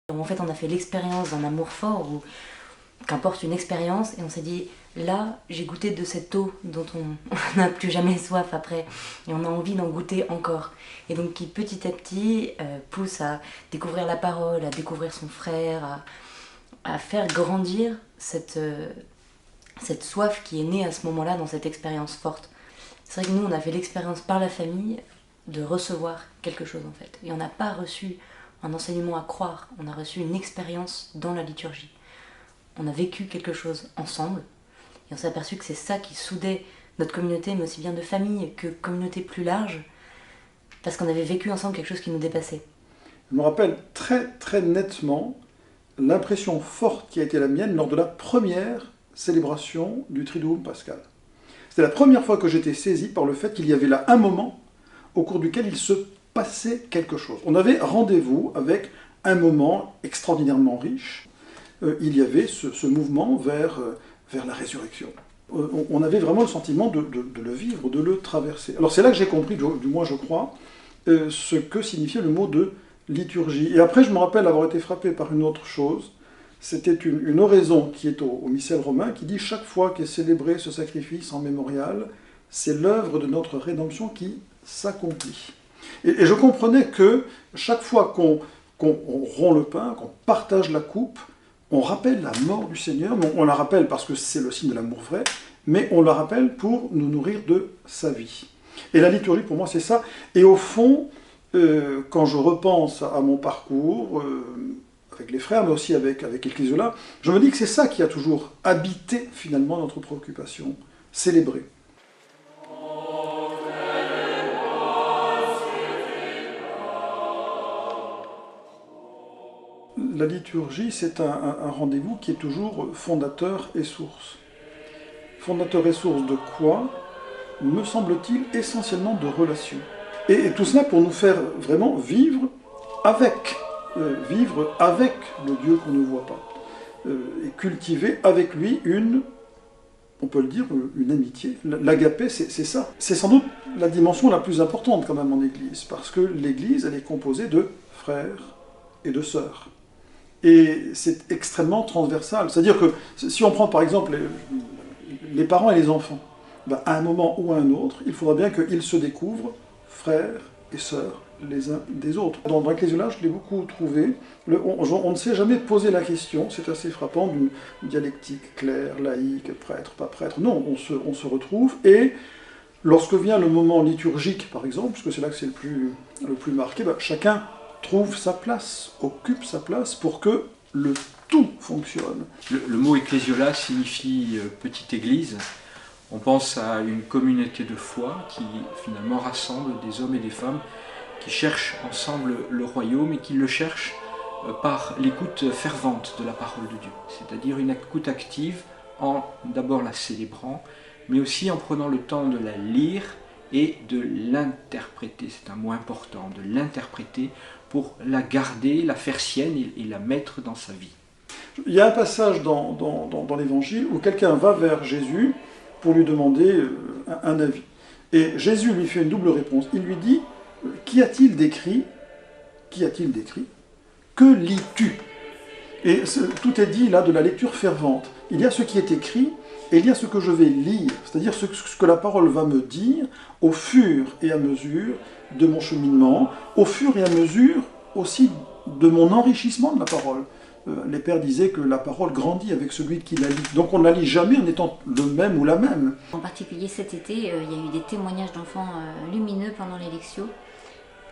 En fait, on a fait l'expérience d'un amour fort, ou qu'importe une expérience, et on s'est dit, là, j'ai goûté de cette eau dont on n'a plus jamais soif après, et on a envie d'en goûter encore. Et donc qui petit à petit pousse à découvrir la parole, à découvrir son frère, à faire grandir cette soif qui est née à ce moment-là dans cette expérience forte. C'est vrai que nous, on a fait l'expérience par la famille de recevoir quelque chose en fait. Et on n'a pas reçu un enseignement à croire, on a reçu une expérience dans la liturgie. On a vécu quelque chose ensemble, et on s'est aperçu que c'est ça qui soudait notre communauté, mais aussi bien de famille que communauté plus large, parce qu'on avait vécu ensemble quelque chose qui nous dépassait. Je me rappelle très très nettement l'impression forte qui a été la mienne lors de la première célébration du Triduum pascal. C'était la première fois que j'étais saisi par le fait qu'il y avait là un moment au cours duquel il se passait quelque chose. On avait rendez-vous avec un moment extraordinairement riche. Il y avait ce mouvement vers la résurrection. On avait vraiment le sentiment de le vivre, de le traverser. Alors c'est là que j'ai compris, du moins je crois, ce que signifiait le mot de liturgie. Et après je me rappelle avoir été frappé par une autre chose. C'était une oraison qui est au missel romain qui dit « Chaque fois qu'est célébré ce sacrifice en mémorial, c'est l'œuvre de notre rédemption qui s'accomplit. » Et je comprenais que chaque fois qu'on rompt le pain, qu'on partage la coupe, on rappelle la mort du Seigneur. On la rappelle parce que c'est le signe de l'amour vrai, mais on la rappelle pour nous nourrir de sa vie. Et la liturgie, pour moi, c'est ça. Et au fond, quand je repense à mon parcours, avec les frères, mais aussi avec Ecclesiola, je me dis que c'est ça qui a toujours habité finalement notre préoccupation, célébrer. La liturgie, c'est un rendez-vous qui est toujours fondateur et source. Fondateur et source de quoi? Me semble-t-il essentiellement de relations. Et tout cela pour nous faire vraiment vivre avec le Dieu qu'on ne voit pas. Et cultiver avec lui on peut le dire, une amitié. L'agapé, c'est ça. C'est sans doute la dimension la plus importante quand même en Église, parce que l'Église, elle est composée de frères et de sœurs. Et c'est extrêmement transversal. C'est-à-dire que si on prend par exemple les parents et les enfants, ben, à un moment ou à un autre, il faudra bien qu'ils se découvrent frères et sœurs les uns des autres. Dans l'Ecclésiolage, je l'ai beaucoup trouvé. On ne s'est jamais posé la question, c'est assez frappant, d'une dialectique claire, laïque, prêtre, pas prêtre. Non, on se retrouve et lorsque vient le moment liturgique, par exemple, puisque c'est là que c'est le plus marqué, ben, chacun trouve sa place, occupe sa place pour que le tout fonctionne. Le mot ecclésiola signifie petite église. On pense à une communauté de foi qui finalement rassemble des hommes et des femmes qui cherchent ensemble le royaume et qui le cherchent par l'écoute fervente de la parole de Dieu. C'est-à-dire une écoute active en d'abord la célébrant, mais aussi en prenant le temps de la lire et de l'interpréter. C'est un mot important, de l'interpréter pour la garder, la faire sienne et la mettre dans sa vie. Il y a un passage dans l'Évangile où quelqu'un va vers Jésus pour lui demander un avis. Et Jésus lui fait une double réponse. Il lui dit « Qu'y a-t-il d'écrit ? Qu'y a-t-il d'écrit ? Que lis-tu » Et tout est dit là de la lecture fervente. Il y a ce qui est écrit et il y a ce que je vais lire, c'est-à-dire ce que la parole va me dire au fur et à mesure de mon cheminement, au fur et à mesure aussi de mon enrichissement de la parole. Les pères disaient que la parole grandit avec celui qui la lit. Donc on ne la lit jamais en étant le même ou la même. En particulier cet été, il y a eu des témoignages d'enfants lumineux pendant les lections.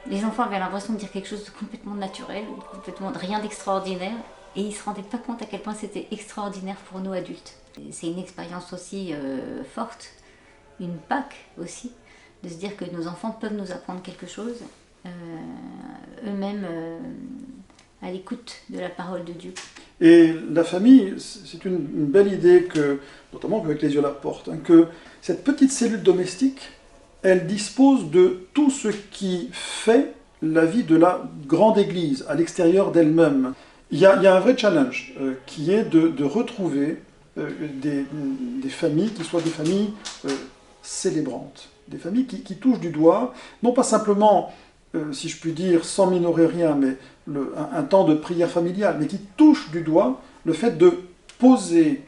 Les enfants avaient l'impression de dire quelque chose de complètement naturel, de rien d'extraordinaire, et ils ne se rendaient pas compte à quel point c'était extraordinaire pour nous adultes. C'est une expérience aussi forte, une Pâque aussi, de se dire que nos enfants peuvent nous apprendre quelque chose, eux-mêmes à l'écoute de la parole de Dieu. Et la famille, c'est une belle idée notamment que Ecclésiolate porte, que cette petite cellule domestique, elle dispose de tout ce qui fait la vie de la grande Église, à l'extérieur d'elle-même. Il y a un vrai challenge qui est de retrouver des familles qui soient des familles célébrantes, des familles qui touchent du doigt, non pas simplement, si je puis dire, sans minorer rien, mais un temps de prière familiale, mais qui touche du doigt le fait de poser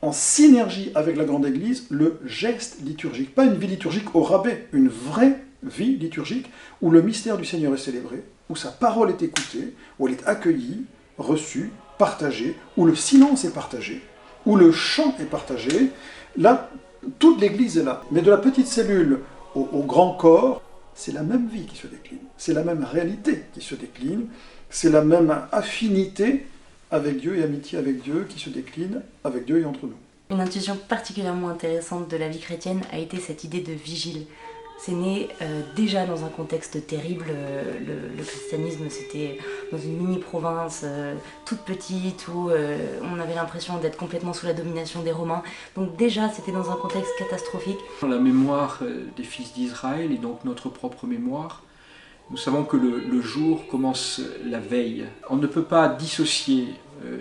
en synergie avec la grande église le geste liturgique. Pas une vie liturgique au rabais, une vraie vie liturgique où le mystère du Seigneur est célébré, où sa parole est écoutée, où elle est accueillie, reçue, partagée, où le silence est partagé, où le chant est partagé. Là, toute l'église est là. Mais de la petite cellule au grand corps, c'est la même vie qui se décline, c'est la même réalité qui se décline, c'est la même affinité avec Dieu et amitié avec Dieu qui se décline avec Dieu et entre nous. Une intuition particulièrement intéressante de la vie chrétienne a été cette idée de vigile. C'est né déjà dans un contexte terrible. Le christianisme, c'était dans une mini-province toute petite où on avait l'impression d'être complètement sous la domination des Romains. Donc déjà, c'était dans un contexte catastrophique. La mémoire des fils d'Israël et donc notre propre mémoire, nous savons que le jour commence la veille. On ne peut pas dissocier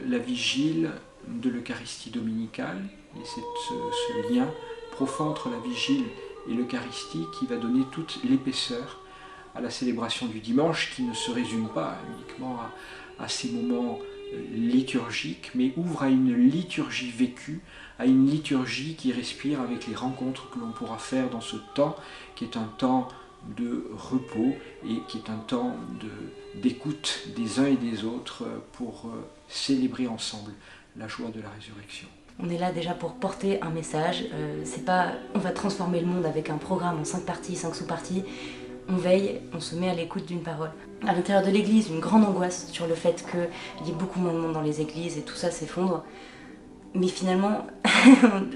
la vigile de l'Eucharistie dominicale, et c'est ce lien profond entre la vigile et l'Eucharistie qui va donner toute l'épaisseur à la célébration du dimanche, qui ne se résume pas uniquement à ces moments liturgiques, mais ouvre à une liturgie vécue, à une liturgie qui respire avec les rencontres que l'on pourra faire dans ce temps, qui est un temps de repos et qui est un temps d'écoute des uns et des autres pour célébrer ensemble la joie de la résurrection. On est là déjà pour porter un message, c'est pas on va transformer le monde avec un programme en 5 parties, 5 sous-parties. On veille, on se met à l'écoute d'une parole. À l'intérieur de l'église, une grande angoisse sur le fait qu'il y ait beaucoup moins de monde dans les églises et tout ça s'effondre. Mais finalement,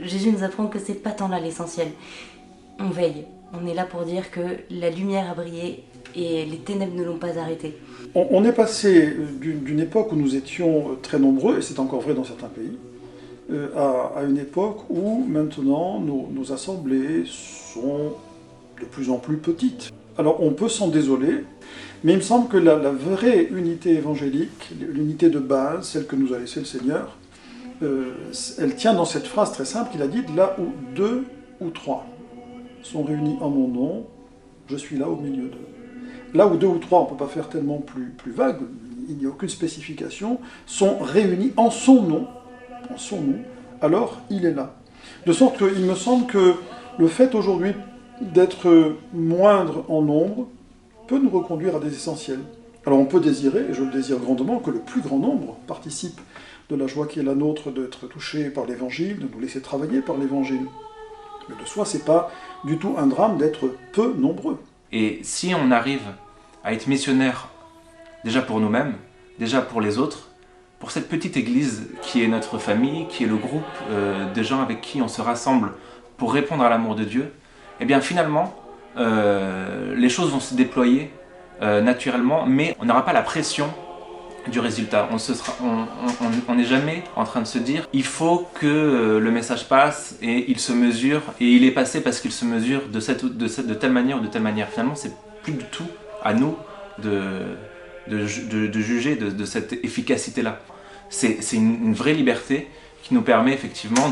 Jésus nous apprend que c'est pas tant là l'essentiel. On veille, on est là pour dire que la lumière a brillé et les ténèbres ne l'ont pas arrêté. On est passé d'une époque où nous étions très nombreux, et c'est encore vrai dans certains pays, à une époque où maintenant nos assemblées sont de plus en plus petites. Alors on peut s'en désoler, mais il me semble que la vraie unité évangélique, l'unité de base, celle que nous a laissée le Seigneur, elle tient dans cette phrase très simple qu'il a dite, là où 2 ou 3 sont réunis en mon nom, je suis là au milieu d'eux. Là où 2 ou 3, on ne peut pas faire tellement plus vague, il n'y a aucune spécification, sont réunis en son nom, alors il est là. De sorte qu'il me semble que le fait aujourd'hui d'être moindre en nombre peut nous reconduire à des essentiels. Alors on peut désirer, et je le désire grandement, que le plus grand nombre participe de la joie qui est la nôtre d'être touché par l'Évangile, de nous laisser travailler par l'Évangile. Mais de soi, c'est pas du tout un drame d'être peu nombreux. Et si on arrive à être missionnaire déjà pour nous-mêmes, déjà pour les autres, pour cette petite église qui est notre famille, qui est le groupe de gens avec qui on se rassemble pour répondre à l'amour de Dieu, eh bien finalement, les choses vont se déployer naturellement, mais on n'aura pas la pression du résultat. On n'est jamais en train de se dire il faut que le message passe et il se mesure, et il est passé parce qu'il se mesure de telle manière ou de telle manière. Finalement, c'est plus du tout à nous de juger de cette efficacité-là. C'est une vraie liberté qui nous permet effectivement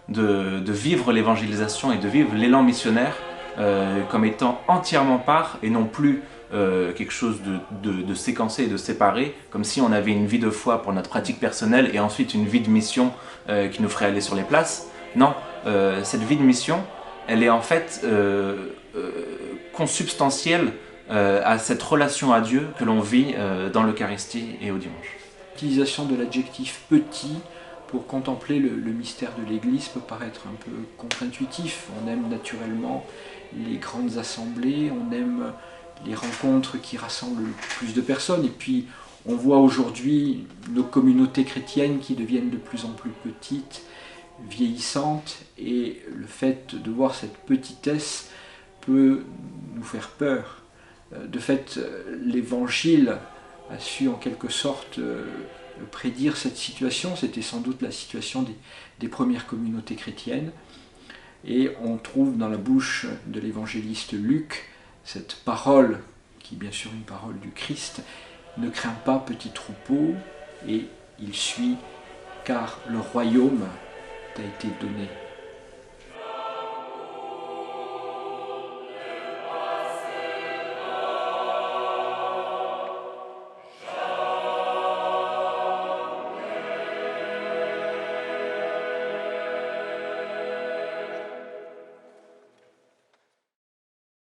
de vivre l'évangélisation et de vivre l'élan missionnaire comme étant entièrement part et non plus quelque chose de séquencé et de séparé, comme si on avait une vie de foi pour notre pratique personnelle et ensuite une vie de mission qui nous ferait aller sur les places. Non, cette vie de mission, elle est en fait consubstantielle à cette relation à Dieu que l'on vit dans l'Eucharistie et au dimanche. L'utilisation de l'adjectif petit pour contempler le mystère de l'Église peut paraître un peu contre-intuitif. On aime naturellement les grandes assemblées, on aime les rencontres qui rassemblent le plus de personnes, et puis on voit aujourd'hui nos communautés chrétiennes qui deviennent de plus en plus petites, vieillissantes, et le fait de voir cette petitesse peut nous faire peur. De fait, l'Évangile a su en quelque sorte prédire cette situation. C'était sans doute la situation des premières communautés chrétiennes, et on trouve dans la bouche de l'évangéliste Luc cette parole, qui est bien sûr une parole du Christ: ne crains pas, petit troupeau, et il suit, car le royaume t'a été donné.